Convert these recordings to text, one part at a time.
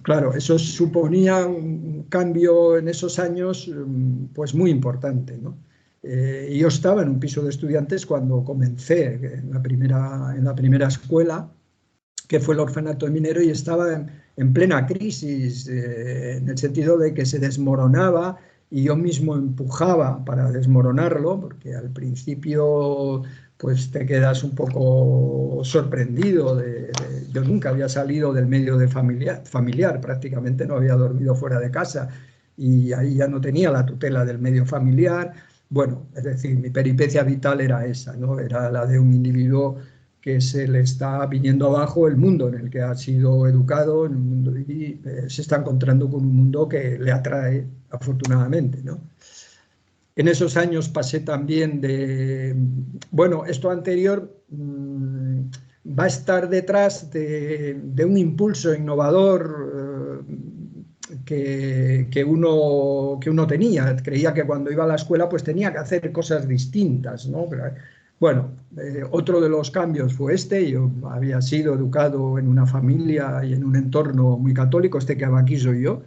claro, eso suponía un cambio en esos años pues muy importante, ¿no? Y yo estaba en un piso de estudiantes cuando comencé en la primera escuela, que fue el orfanato de Minero, y estaba en plena crisis, en el sentido de que se desmoronaba y yo mismo empujaba para desmoronarlo, porque al principio pues te quedas un poco sorprendido. Yo nunca había salido del medio de familiar, prácticamente no había dormido fuera de casa y ahí ya no tenía la tutela del medio familiar. Bueno, es decir, mi peripecia vital era esa, ¿no? Era la de un individuo que se le está viniendo abajo el mundo en el que ha sido educado, en un mundo, y se está encontrando con un mundo que le atrae, afortunadamente, ¿no? En esos años pasé también bueno, esto anterior va a estar detrás de un impulso innovador que uno tenía. Creía que cuando iba a la escuela pues tenía que hacer cosas distintas, ¿no? Bueno, otro de los cambios fue este. Yo había sido educado en una familia y en un entorno muy católico, que aquí soy yo.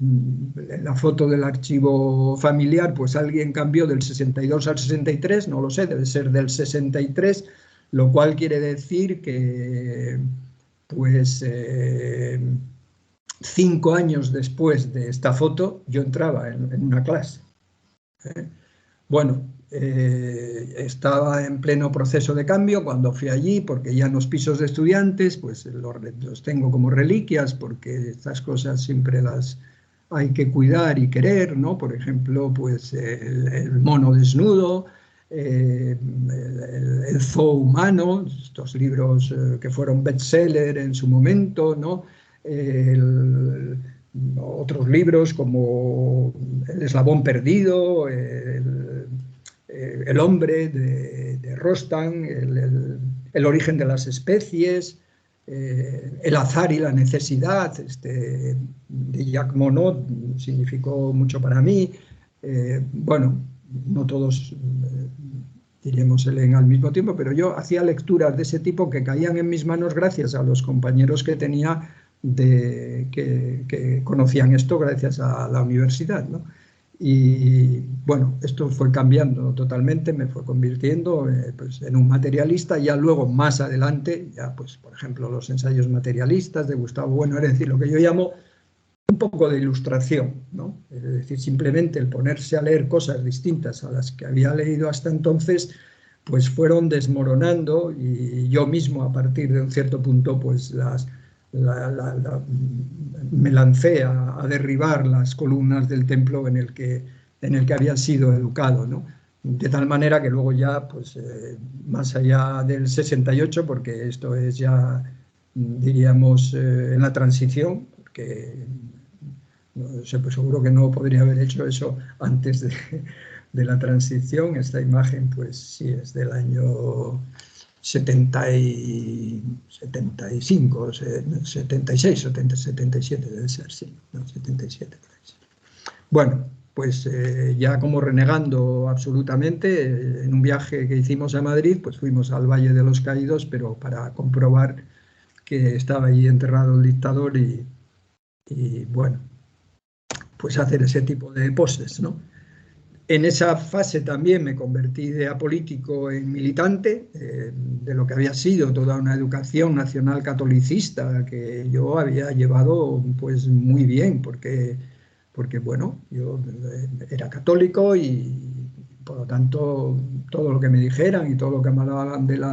En la foto del archivo familiar, pues alguien cambió del 62 al 63, no lo sé, debe ser del 63, lo cual quiere decir que, pues, 5 años después de esta foto, yo entraba en una clase. Bueno, estaba en pleno proceso de cambio cuando fui allí, porque ya en los pisos de estudiantes, pues los tengo como reliquias, porque estas cosas siempre las hay que cuidar y querer, ¿no? Por ejemplo, pues el mono desnudo, el zoo humano, estos libros que fueron bestseller en su momento, ¿no? Otros libros como El eslabón perdido, El hombre de Rostand, el origen de las especies, El azar y la necesidad, de Jacques Monod, significó mucho para mí. Bueno, no todos, diríamos, se leen al mismo tiempo, pero yo hacía lecturas de ese tipo que caían en mis manos gracias a los compañeros que tenía que conocían esto gracias a la universidad, ¿no? Y bueno, esto fue cambiando totalmente, me fue convirtiendo pues, en un materialista. Ya luego, más adelante, ya pues, por ejemplo, los ensayos materialistas de Gustavo Bueno, es decir, lo que yo llamo un poco de ilustración, ¿no? Es decir, simplemente el ponerse a leer cosas distintas a las que había leído hasta entonces, pues fueron desmoronando, y yo mismo a partir de un cierto punto pues me lancé a derribar las columnas del templo en el que había sido educado, ¿no? De tal manera que luego ya, pues más allá del 68, porque esto es ya, diríamos, en la transición, porque no sé, pues seguro que no podría haber hecho eso antes de la transición. Esta imagen, pues sí, es del año 75, 76, 77 debe ser, sí, no, 77. Bueno, pues ya como renegando absolutamente, en un viaje que hicimos a Madrid, pues fuimos al Valle de los Caídos, pero para comprobar que estaba allí enterrado el dictador y bueno, pues hacer ese tipo de poses, ¿no? En esa fase también me convertí de apolítico en militante, de lo que había sido toda una educación nacional catolicista que yo había llevado pues muy bien, porque bueno, yo era católico y por lo tanto todo lo que me dijeran y todo lo que me hablaban del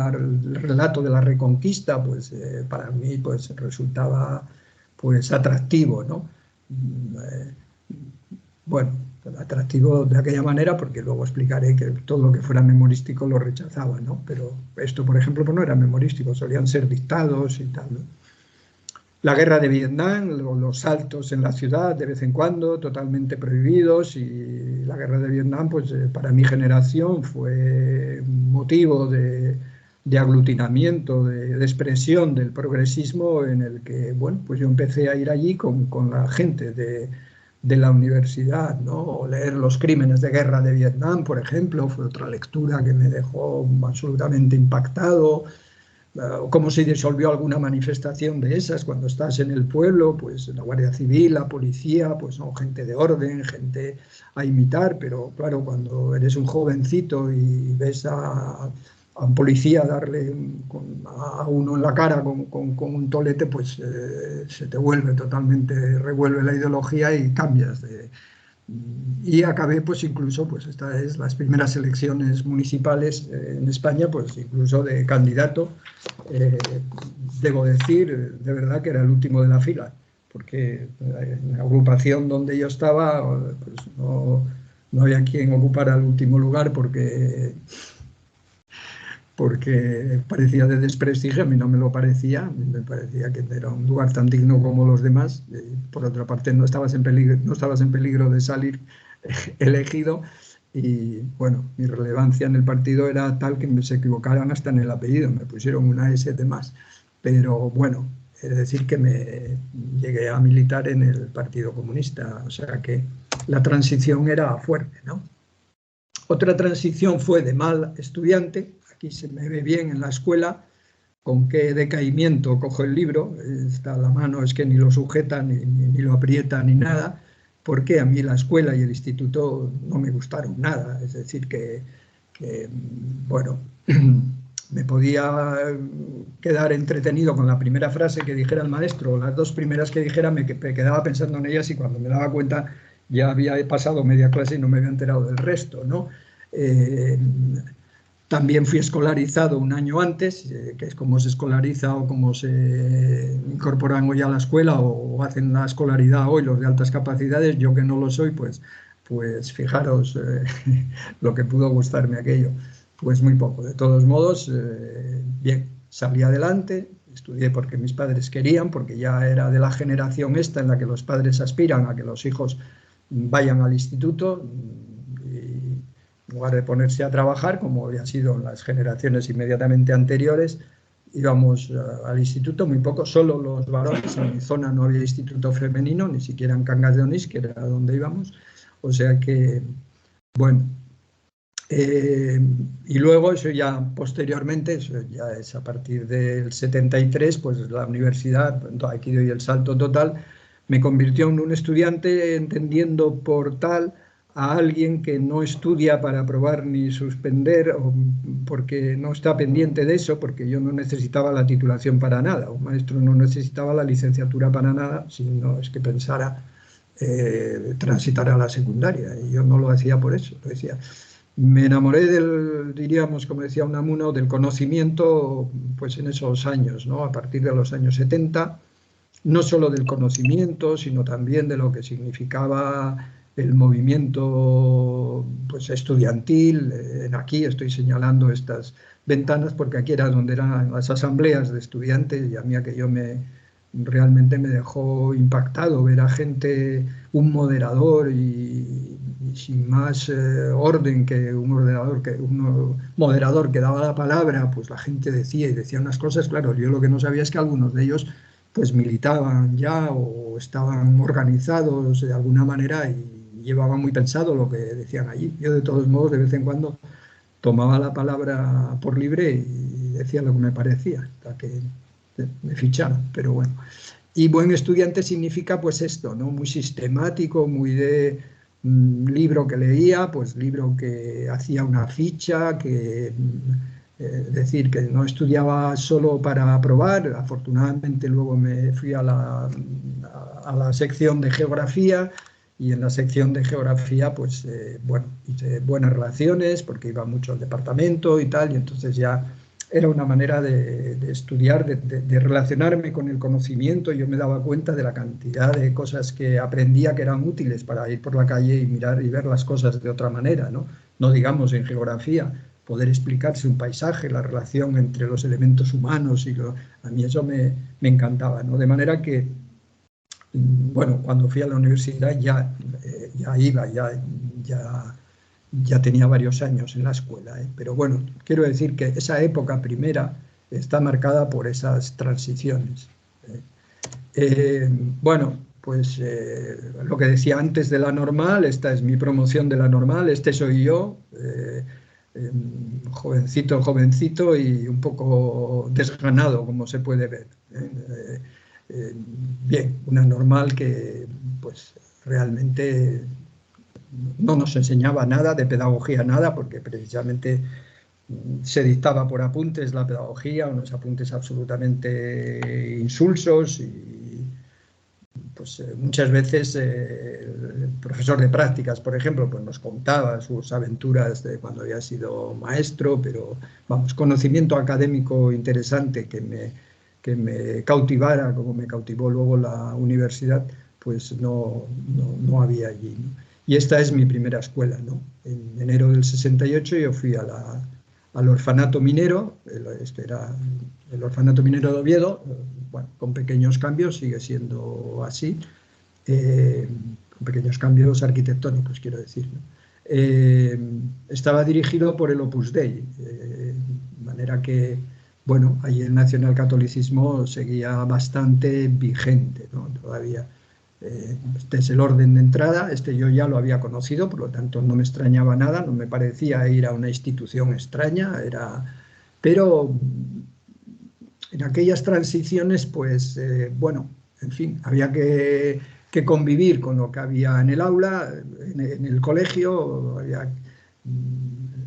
relato de la Reconquista, pues para mí pues resultaba pues atractivo, ¿no? Bueno, atractivo de aquella manera, porque luego explicaré que todo lo que fuera memorístico lo rechazaba, ¿no? Pero esto, por ejemplo, pues no era memorístico, solían ser dictados y tal, ¿no? La guerra de Vietnam, los saltos en la ciudad de vez en cuando, totalmente prohibidos, y la guerra de Vietnam, pues para mi generación fue motivo de aglutinamiento, de expresión del progresismo, en el que, bueno, pues yo empecé a ir allí con la gente de la universidad, ¿no? O leer Los crímenes de guerra de Vietnam, por ejemplo, fue otra lectura que me dejó absolutamente impactado. cómo se disolvió alguna manifestación de esas. Cuando estás en el pueblo, pues la Guardia Civil, la policía, pues son gente de orden, gente a imitar, pero claro, cuando eres un jovencito y ves a un policía darle a uno en la cara con un tolete, pues se te vuelve totalmente, revuelve la ideología y cambias y acabé, pues incluso, pues esta es las primeras elecciones municipales en España, pues incluso de candidato. eh, Debo decir, de verdad, que era el último de la fila, porque en la agrupación donde yo estaba, pues no había quien ocupara el último lugar porque parecía de desprestigio. A mí no me lo parecía, me parecía que era un lugar tan digno como los demás. Por otra parte, no estabas en peligro de salir elegido, y bueno, mi relevancia en el partido era tal que se equivocaran hasta en el apellido, me pusieron una S de más. Pero bueno, es decir, que me llegué a militar en el Partido Comunista, o sea que la transición era fuerte, ¿no? Otra transición fue de mal estudiante. Aquí se me ve bien en la escuela con qué decaimiento cojo el libro. Está a la mano, es que ni lo sujeta, ni lo aprieta, ni nada, porque a mí la escuela y el instituto no me gustaron nada. Es decir, que bueno, me podía quedar entretenido con la primera frase que dijera el maestro, o las dos primeras que dijera, me quedaba pensando en ellas, y cuando me daba cuenta ya había pasado media clase y no me había enterado del resto, ¿no? Eh, También fui escolarizado un año antes, que es como se escolariza o como se incorporan hoy a la escuela o hacen la escolaridad hoy los de altas capacidades. Yo, que no lo soy, pues fijaros lo que pudo gustarme aquello. Pues muy poco. De todos modos, bien, salí adelante, estudié porque mis padres querían, porque ya era de la generación esta en la que los padres aspiran a que los hijos vayan al instituto, y en lugar de ponerse a trabajar, como había sido en las generaciones inmediatamente anteriores, íbamos al instituto muy poco, solo los varones. En mi zona no había instituto femenino, ni siquiera en Cangas de Onís, que era donde íbamos. O sea que, bueno, y luego, eso ya posteriormente, eso ya es a partir del 73, pues la universidad, aquí doy el salto total, me convirtió en un estudiante, entendiendo por tal a alguien que no estudia para aprobar ni suspender, o porque no está pendiente de eso, porque yo no necesitaba la titulación para nada. Un maestro no necesitaba la licenciatura para nada, sino es que pensara transitar a la secundaria, y yo no lo hacía por eso, lo decía. Me enamoré diríamos, como decía Unamuno, del conocimiento, pues en esos años, ¿no? A partir de los años 70, no solo del conocimiento, sino también de lo que significaba el movimiento, pues, estudiantil. Aquí estoy señalando estas ventanas porque aquí era donde eran las asambleas de estudiantes, y a mí aquello realmente me dejó impactado ver a gente, un moderador, y sin más orden que un moderador que daba la palabra, pues la gente decía unas cosas. Claro, yo lo que no sabía es que algunos de ellos pues militaban ya o estaban organizados de alguna manera y llevaban muy pensado lo que decían allí. Yo, de todos modos, de vez en cuando tomaba la palabra por libre y decía lo que me parecía, hasta que me ficharon, pero bueno. Y buen estudiante significa pues esto, ¿no? Muy sistemático, muy de libro que leía, pues libro que hacía una ficha, que decir, que no estudiaba solo para aprobar. Afortunadamente luego me fui a la sección de geografía, y en la sección de geografía, pues bueno, hice buenas relaciones porque iba mucho al departamento y tal, y entonces ya era una manera de estudiar, de relacionarme con el conocimiento. Yo me daba cuenta de la cantidad de cosas que aprendía que eran útiles para ir por la calle y mirar y ver las cosas de otra manera, ¿no? No digamos en geografía, poder explicarse un paisaje, la relación entre los elementos humanos, a mí eso me encantaba, ¿no? De manera que, bueno, cuando fui a la universidad ya iba, ya tenía varios años en la escuela, ¿eh? Pero bueno, quiero decir que esa época primera está marcada por esas transiciones. Bueno, pues lo que decía antes de la normal, esta es mi promoción de la normal, este soy yo. jovencito y un poco desganado, como se puede ver. Bien, una normal que pues realmente no nos enseñaba nada de pedagogía, nada, porque precisamente se dictaba por apuntes la pedagogía, unos apuntes absolutamente insulsos y pues muchas veces el profesor de prácticas, por ejemplo, pues nos contaba sus aventuras de cuando había sido maestro, pero vamos, conocimiento académico interesante que me cautivara, como me cautivó luego la universidad, pues no había allí, ¿no? Y esta es mi primera escuela, ¿no? En enero del 68 yo fui al orfanato minero, este era el orfanato minero de Oviedo, bueno, con pequeños cambios, sigue siendo así, con pequeños cambios arquitectónicos, quiero decir, ¿no? Estaba dirigido por el Opus Dei, de manera que, bueno, ahí el nacionalcatolicismo seguía bastante vigente, ¿no? Todavía. Este es el orden de entrada, este yo ya lo había conocido, por lo tanto no me extrañaba nada, no me parecía ir a una institución extraña, pero en aquellas transiciones, pues bueno, en fin, había que convivir con lo que había en el aula, en el colegio,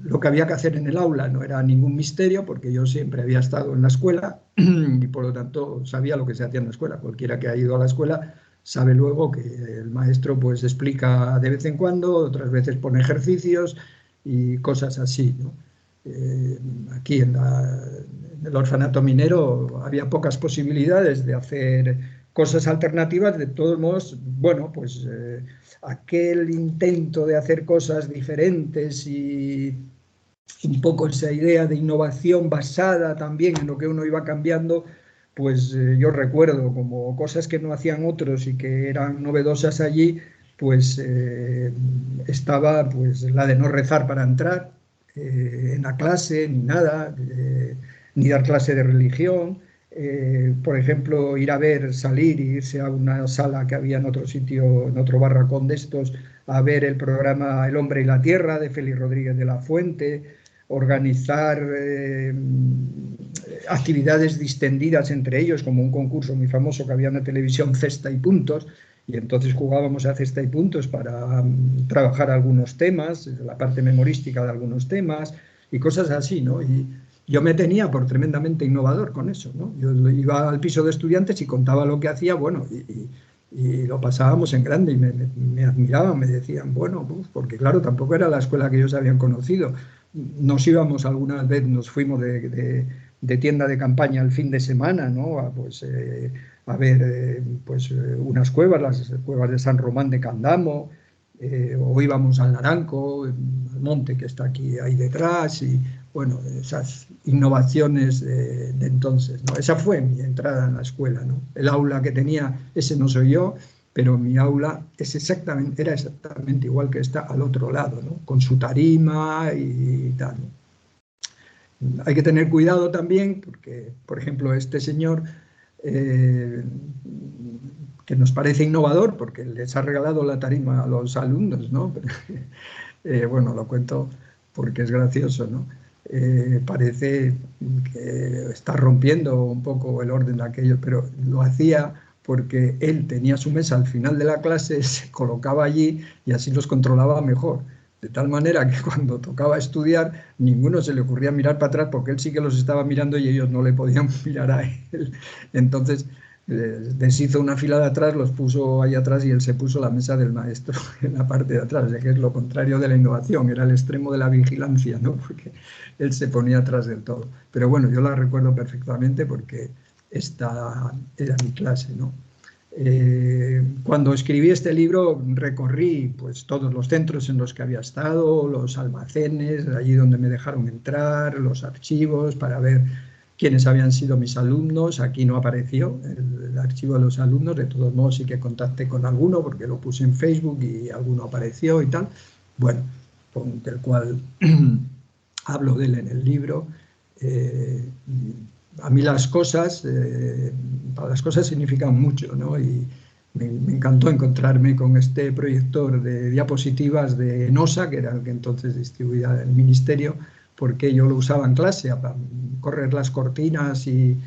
lo que había que hacer en el aula no era ningún misterio, porque yo siempre había estado en la escuela y por lo tanto sabía lo que se hacía en la escuela. Cualquiera que ha ido a la escuela sabe luego que el maestro pues explica de vez en cuando, otras veces pone ejercicios y cosas así, ¿no? Aquí en el orfanato minero había pocas posibilidades de hacer cosas alternativas. De todos modos, bueno, pues aquel intento de hacer cosas diferentes y un poco esa idea de innovación basada también en lo que uno iba cambiando, pues yo recuerdo como cosas que no hacían otros y que eran novedosas allí, pues estaba pues la de no rezar para entrar en la clase, ni nada, ni dar clase de religión. Por ejemplo, ir a ver, salir e irse a una sala que había en otro sitio, en otro barracón de estos, a ver el programa El hombre y la tierra de Félix Rodríguez de la Fuente, organizar actividades distendidas entre ellos, como un concurso muy famoso que había en la televisión, Cesta y Puntos, y entonces jugábamos a cesta y puntos para trabajar algunos temas, la parte memorística de algunos temas y cosas así, ¿no? Y yo me tenía por tremendamente innovador con eso, ¿no? Yo iba al piso de estudiantes y contaba lo que hacía, bueno, y lo pasábamos en grande y me admiraban, me decían, bueno, porque claro, tampoco era la escuela que ellos habían conocido. Nos íbamos alguna vez, nos fuimos de tienda de campaña el fin de semana, ¿no? Pues, a ver pues, unas cuevas, las cuevas de San Román de Candamo, o íbamos al Naranco, al monte que está aquí ahí detrás, y bueno, esas innovaciones de entonces, ¿no? Esa fue mi entrada en la escuela, ¿no? El aula que tenía, ese no soy yo, pero mi aula era exactamente igual que esta al otro lado, ¿no? Con su tarima y tal. Hay que tener cuidado también porque, por ejemplo, este señor, eh, que nos parece innovador porque les ha regalado la tarima a los alumnos, ¿no? Bueno, lo cuento porque es gracioso, ¿no? Parece que está rompiendo un poco el orden de aquello, pero lo hacía porque él tenía su mesa al final de la clase, se colocaba allí y así los controlaba mejor. De tal manera que cuando tocaba estudiar, ninguno se le ocurría mirar para atrás porque él sí que los estaba mirando y ellos no le podían mirar a él. Entonces les hizo una fila de atrás, los puso ahí atrás y él se puso la mesa del maestro en la parte de atrás, ya que es lo contrario de la innovación, era el extremo de la vigilancia, ¿no? Porque él se ponía atrás del todo. Pero bueno, yo la recuerdo perfectamente porque esta era mi clase, ¿no? Cuando escribí este libro recorrí pues, todos los centros en los que había estado, los almacenes, allí donde me dejaron entrar, los archivos para ver quiénes habían sido mis alumnos. Aquí no apareció el archivo de los alumnos, de todos modos sí que contacté con alguno porque lo puse en Facebook y alguno apareció y tal. Bueno, del cual hablo de él en el libro. A mí las cosas significan mucho, ¿no? Y me encantó encontrarme con este proyector de diapositivas de NOSA, que era el que entonces distribuía el ministerio, porque yo lo usaba en clase, para correr las cortinas y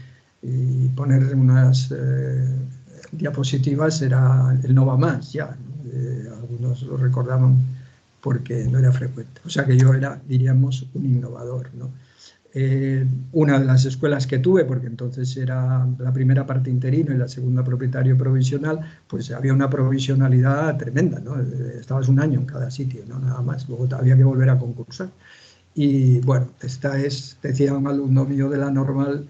poner unas diapositivas, era el no va más ya. Algunos lo recordaban porque no era frecuente. O sea que yo era, diríamos, un innovador, ¿no? Una de las escuelas que tuve, porque entonces era la primera parte interino y la segunda propietario provisional, pues había una provisionalidad tremenda, ¿no? Estabas un año en cada sitio, ¿no? Nada más, luego había que volver a concursar. Y bueno, esta es, decía un alumno mío de la normal,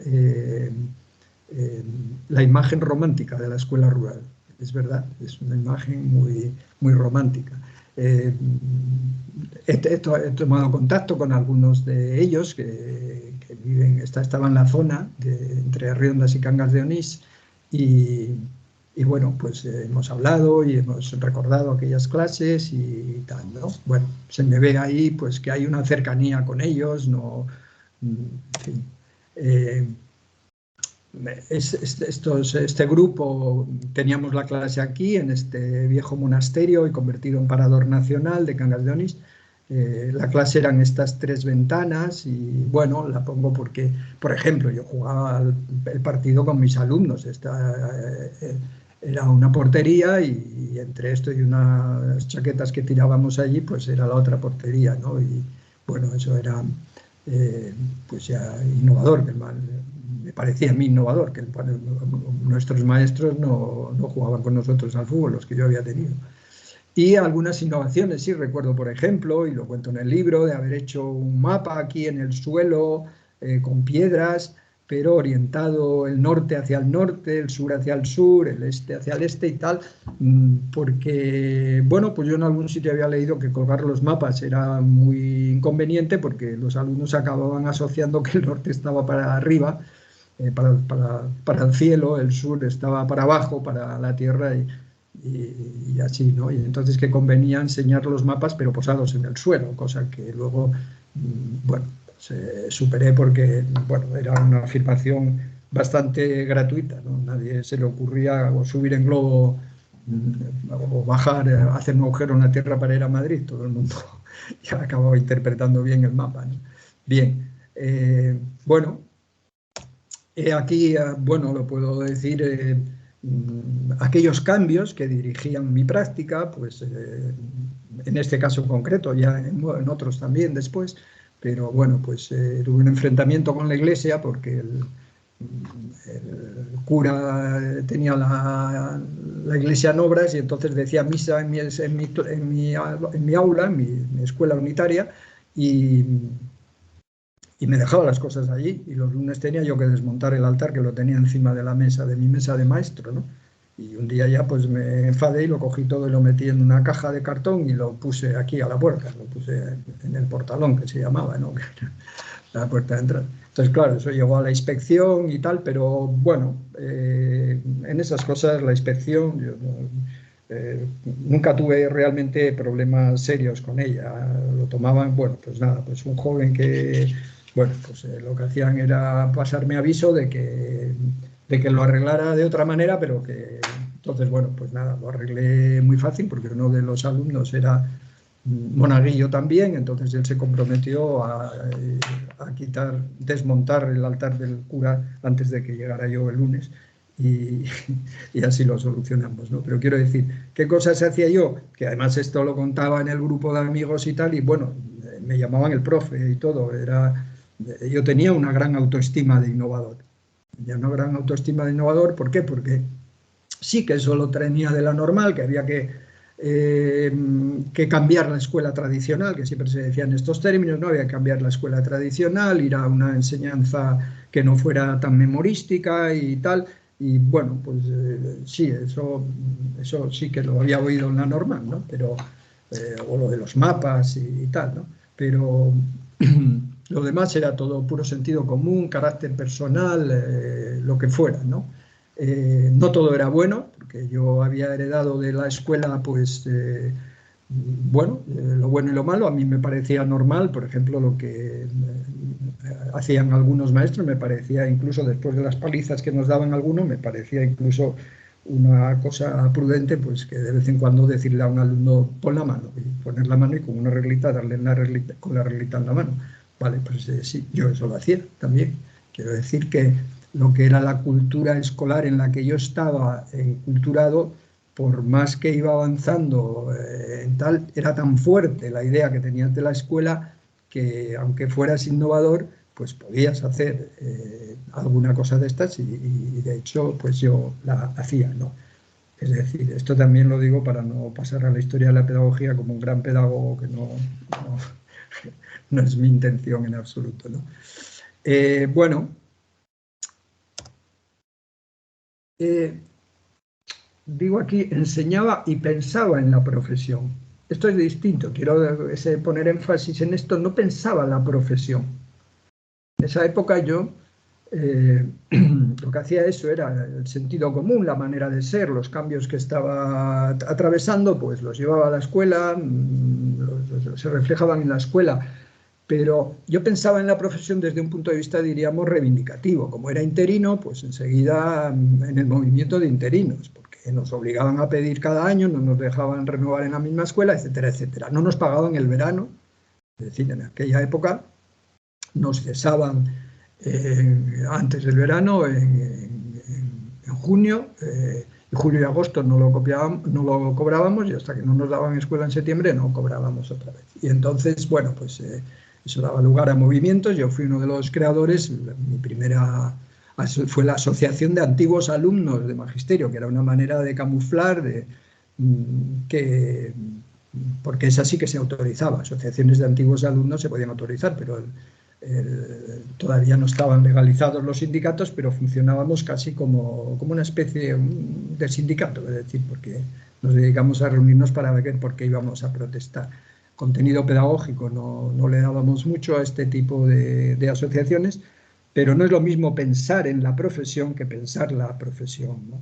la imagen romántica de la escuela rural. Es verdad, es una imagen muy, muy romántica. He tomado contacto con algunos de ellos que viven, estaban en la zona entre Riondas y Cangas de Onís y bueno, pues hemos hablado y hemos recordado aquellas clases y tal, ¿no? Bueno, se me ve ahí pues que hay una cercanía con ellos, no, en fin. Este grupo, teníamos la clase aquí, en este viejo monasterio y convertido en parador nacional de Cangas de Onís. La clase eran estas 3 ventanas y bueno, la pongo porque, por ejemplo, yo jugaba el partido con mis alumnos. Era una portería y entre esto y unas chaquetas que tirábamos allí, pues era la otra portería, ¿no? Y bueno, eso era pues ya innovador, me parecía a mí innovador, que nuestros maestros no jugaban con nosotros al fútbol, los que yo había tenido. Y algunas innovaciones, sí, recuerdo, por ejemplo, y lo cuento en el libro, de haber hecho un mapa aquí en el suelo con piedras, pero orientado el norte hacia el norte, el sur hacia el sur, el este hacia el este y tal, porque, bueno, pues yo en algún sitio había leído que colgar los mapas era muy inconveniente porque los alumnos acababan asociando que el norte estaba para arriba, para el cielo, el sur estaba para abajo, para la tierra y así, ¿no? Y entonces que convenía enseñar los mapas pero posados en el suelo, cosa que luego, bueno, superé porque, bueno, era una afirmación bastante gratuita, ¿no? Nadie se le ocurría o subir en globo o bajar, hacer un agujero en la tierra para ir a Madrid, todo el mundo ya acababa interpretando bien el mapa, ¿no? Bien, bueno, aquí, bueno, lo puedo decir, aquellos cambios que dirigían mi práctica, pues en este caso concreto, ya en otros también después, pero bueno, pues tuve un enfrentamiento con la iglesia porque el cura tenía la iglesia en obras y entonces decía misa en mi aula, en mi escuela unitaria, y me dejaba las cosas allí y los lunes tenía yo que desmontar el altar que lo tenía encima de la mesa, de mi mesa de maestro, ¿no? Y un día ya pues me enfadé y lo cogí todo y lo metí en una caja de cartón y lo puse aquí a la puerta, lo puse en el portalón que se llamaba, ¿no? La puerta de entrada. Entonces, claro, eso llegó a la inspección y tal, pero bueno, en esas cosas la inspección, yo nunca tuve realmente problemas serios con ella. Lo tomaban, bueno, pues nada, pues un joven que, bueno, pues lo que hacían era pasarme aviso de que lo arreglara de otra manera, pero que entonces, bueno, pues nada, lo arreglé muy fácil porque uno de los alumnos era monaguillo también, entonces él se comprometió a desmontar el altar del cura antes de que llegara yo el lunes y, y así lo solucionamos, ¿no? Pero quiero decir, ¿qué cosas hacía yo? Que además esto lo contaba en el grupo de amigos y tal, y bueno, me llamaban el profe y todo, yo tenía una gran autoestima de innovador. Tenía una gran autoestima de innovador, ¿por qué? Porque sí que eso lo tenía de la normal, que había que cambiar la escuela tradicional, que siempre se decía en estos términos, no había que cambiar la escuela tradicional, ir a una enseñanza que no fuera tan memorística y tal, y bueno, pues sí, eso sí que lo había oído en la normal, ¿no? Pero, o lo de los mapas y tal, ¿no? Pero lo demás era todo puro sentido común, carácter personal, lo que fuera, ¿no? No todo era bueno, porque yo había heredado de la escuela, pues, bueno, lo bueno y lo malo. A mí me parecía normal, por ejemplo, lo que hacían algunos maestros, me parecía, incluso después de las palizas que nos daban algunos, me parecía incluso una cosa prudente, pues que de vez en cuando decirle a un alumno, pon la mano, y poner la mano y con una reglita, darle una reglita, con la reglita en la mano. Vale, pues sí, yo eso lo hacía también. Quiero decir que lo que era la cultura escolar en la que yo estaba enculturado, por más que iba avanzando en tal, era tan fuerte la idea que tenías de la escuela que aunque fueras innovador, pues podías hacer alguna cosa de estas y de hecho pues yo la hacía, ¿no? Es decir, esto también lo digo para no pasar a la historia de la pedagogía como un gran pedagogo, que no es mi intención en absoluto, ¿no? Bueno, digo aquí, enseñaba y pensaba en la profesión. Esto es distinto, quiero poner énfasis en esto, no pensaba en la profesión. En esa época yo lo que hacía eso era el sentido común, la manera de ser, los cambios que estaba atravesando, pues los llevaba a la escuela, se reflejaban en la escuela, pero yo pensaba en la profesión desde un punto de vista, diríamos, reivindicativo. Como era interino, pues enseguida en el movimiento de interinos, porque nos obligaban a pedir cada año, no nos dejaban renovar en la misma escuela, etcétera, etcétera. No nos pagaban el verano, es decir, en aquella época nos cesaban antes del verano, en junio, julio y agosto no lo cobrábamos y hasta que no nos daban escuela en septiembre no cobrábamos otra vez. Y entonces, bueno, pues eso daba lugar a movimientos. Yo fui uno de los creadores. Mi primera fue la Asociación de Antiguos Alumnos de Magisterio, que era una manera de camuflar porque es así que se autorizaba. Asociaciones de antiguos alumnos se podían autorizar, pero todavía no estaban legalizados los sindicatos, pero funcionábamos casi como una especie de sindicato, es decir, porque nos dedicamos a reunirnos para ver por qué íbamos a protestar. Contenido pedagógico no le dábamos mucho a este tipo de asociaciones, pero no es lo mismo pensar en la profesión que pensar la profesión, ¿no?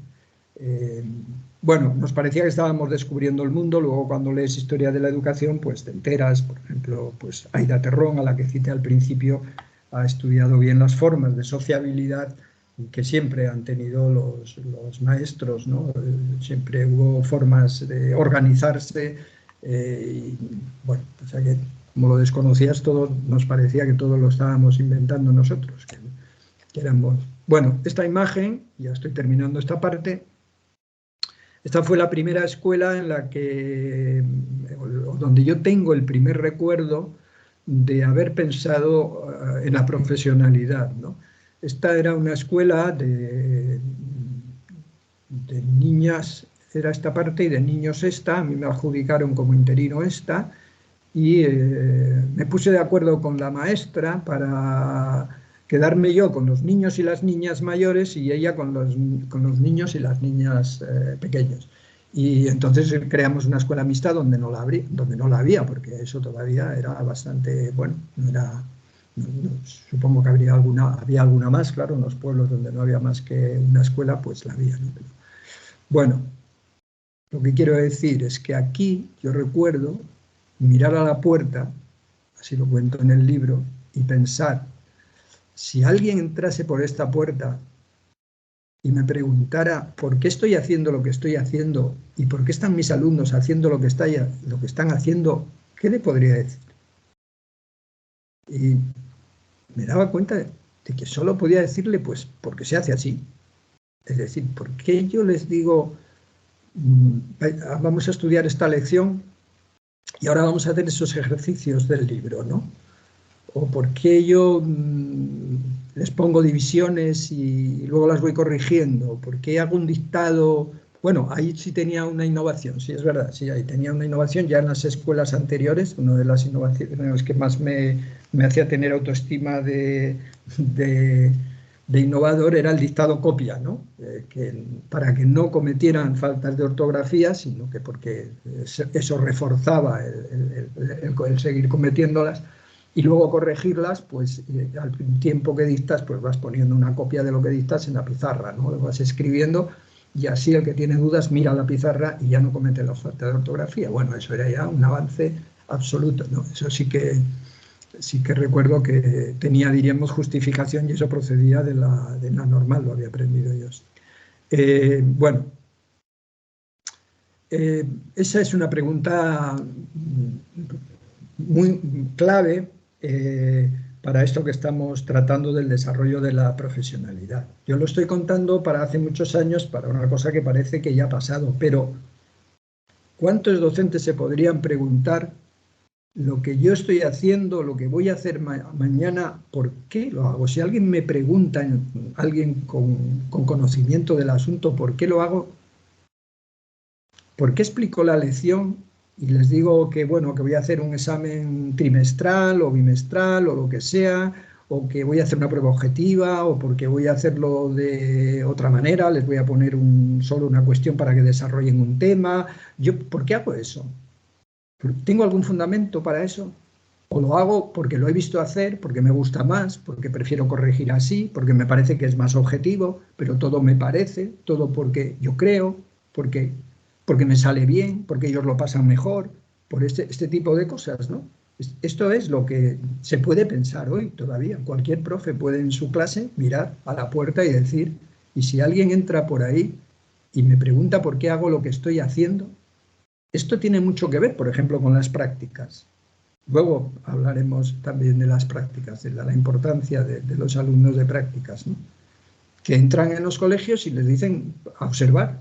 Bueno, nos parecía que estábamos descubriendo el mundo. Luego, cuando lees historia de la educación, pues te enteras. Por ejemplo, pues Aida Terrón, a la que cité al principio, ha estudiado bien las formas de sociabilidad que siempre han tenido los maestros, ¿no? Siempre hubo formas de organizarse y, bueno, pues que, como lo desconocías todo, nos parecía que todo lo estábamos inventando nosotros, que éramos... Bueno, esta imagen, ya estoy terminando esta parte. Esta fue la primera escuela en la que, donde yo tengo el primer recuerdo de haber pensado en la profesionalidad, ¿no? Esta era una escuela de niñas, era esta parte, y de niños esta. A mí me adjudicaron como interino esta, y me puse de acuerdo con la maestra para quedarme yo con los niños y las niñas mayores y ella con los niños y las niñas pequeños. Y entonces creamos una escuela mixta donde no la había, porque eso todavía era bastante, bueno, supongo que había alguna más, claro, en los pueblos donde no había más que una escuela, pues la había, ¿no? Bueno, lo que quiero decir es que aquí yo recuerdo mirar a la puerta, así lo cuento en el libro, y pensar, si alguien entrase por esta puerta y me preguntara por qué estoy haciendo lo que estoy haciendo y por qué están mis alumnos haciendo lo que están haciendo, ¿qué le podría decir? Y me daba cuenta de que solo podía decirle, pues, porque se hace así. Es decir, ¿por qué yo les digo, vamos a estudiar esta lección y ahora vamos a hacer esos ejercicios del libro, ¿no? O por qué yo les pongo divisiones y luego las voy corrigiendo, por qué hago un dictado. Bueno, ahí sí tenía una innovación, sí, es verdad, sí, ahí tenía una innovación ya en las escuelas anteriores. Una de las innovaciones que más me hacía tener autoestima de innovador era el dictado copia, ¿no? Para que no cometieran faltas de ortografía, sino que porque eso reforzaba el seguir cometiéndolas, y luego corregirlas, pues al tiempo que dictas, pues vas poniendo una copia de lo que dictas en la pizarra, ¿no? Lo vas escribiendo y así el que tiene dudas mira la pizarra y ya no comete la falta de ortografía. Bueno, eso era ya un avance absoluto, ¿no? Eso sí que recuerdo que tenía, diríamos, justificación, y eso procedía de la normal, lo había aprendido yo. Bueno, esa es una pregunta muy clave, para esto que estamos tratando del desarrollo de la profesionalidad. Yo lo estoy contando para hace muchos años, para una cosa que parece que ya ha pasado, pero ¿cuántos docentes se podrían preguntar lo que yo estoy haciendo, lo que voy a hacer mañana, por qué lo hago? Si alguien me pregunta, alguien con conocimiento del asunto, ¿por qué lo hago? ¿Por qué explico la lección y les digo que, bueno, que voy a hacer un examen trimestral o bimestral o lo que sea, o que voy a hacer una prueba objetiva, o porque voy a hacerlo de otra manera, les voy a poner solo una cuestión para que desarrollen un tema? ¿Por qué hago eso? ¿Tengo algún fundamento para eso? ¿O lo hago porque lo he visto hacer, porque me gusta más, porque prefiero corregir así, porque me parece que es más objetivo, pero todo me parece, todo porque yo creo, porque me sale bien, porque ellos lo pasan mejor, por este tipo de cosas, ¿no? Esto es lo que se puede pensar hoy todavía. Cualquier profe puede en su clase mirar a la puerta y decir, y si alguien entra por ahí y me pregunta por qué hago lo que estoy haciendo, esto tiene mucho que ver, por ejemplo, con las prácticas. Luego hablaremos también de las prácticas, de la importancia de los alumnos de prácticas, ¿no? Que entran en los colegios y les dicen a observar,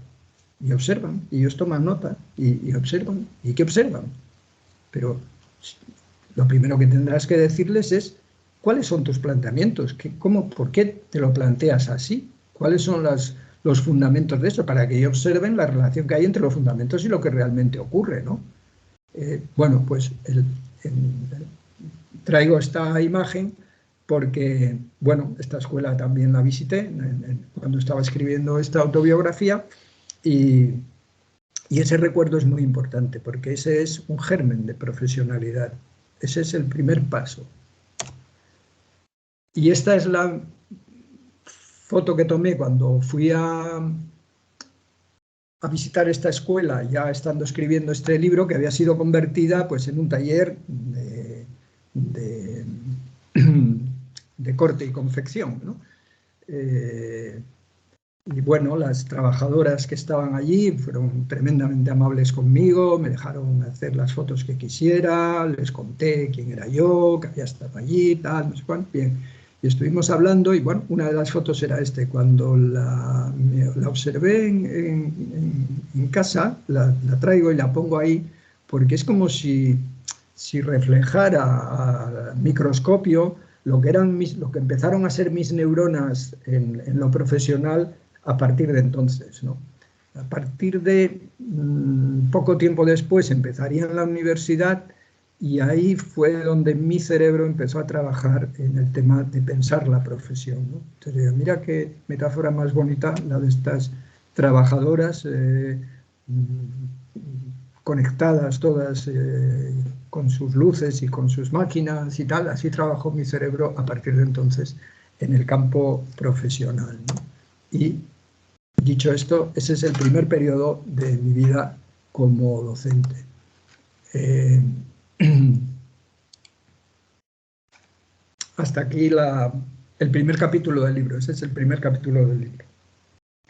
y observan, y ellos toman nota, y observan. ¿Y qué observan? Pero lo primero que tendrás que decirles es cuáles son tus planteamientos, por qué te lo planteas así, cuáles son los fundamentos de eso, para que ellos observen la relación que hay entre los fundamentos y lo que realmente ocurre, ¿no? Bueno, pues traigo esta imagen porque, bueno, esta escuela también la visité cuando estaba escribiendo esta autobiografía y ese recuerdo es muy importante porque ese es un germen de profesionalidad. Ese es el primer paso. Y esta es la foto que tomé cuando fui a visitar esta escuela, ya estando escribiendo este libro, que había sido convertida pues, en un taller de corte y confección, ¿no? Y bueno, las trabajadoras que estaban allí fueron tremendamente amables conmigo, me dejaron hacer las fotos que quisiera, les conté quién era yo, que había estado allí, tal, no sé cuánto, bien. Y estuvimos hablando y bueno, una de las fotos era cuando la observé en casa, la traigo y la pongo ahí, porque es como si reflejara al microscopio lo que empezaron a ser mis neuronas en lo profesional a partir de entonces, ¿no? A partir de poco tiempo después empezaría en la universidad y ahí fue donde mi cerebro empezó a trabajar en el tema de pensar la profesión, ¿no? Entonces, mira qué metáfora más bonita la de estas trabajadoras conectadas todas con sus luces y con sus máquinas y tal. Así trabajó mi cerebro a partir de entonces en el campo profesional, ¿no? Y dicho esto, ese es el primer periodo de mi vida como docente. Hasta aquí el primer capítulo del libro. Ese es el primer capítulo del libro.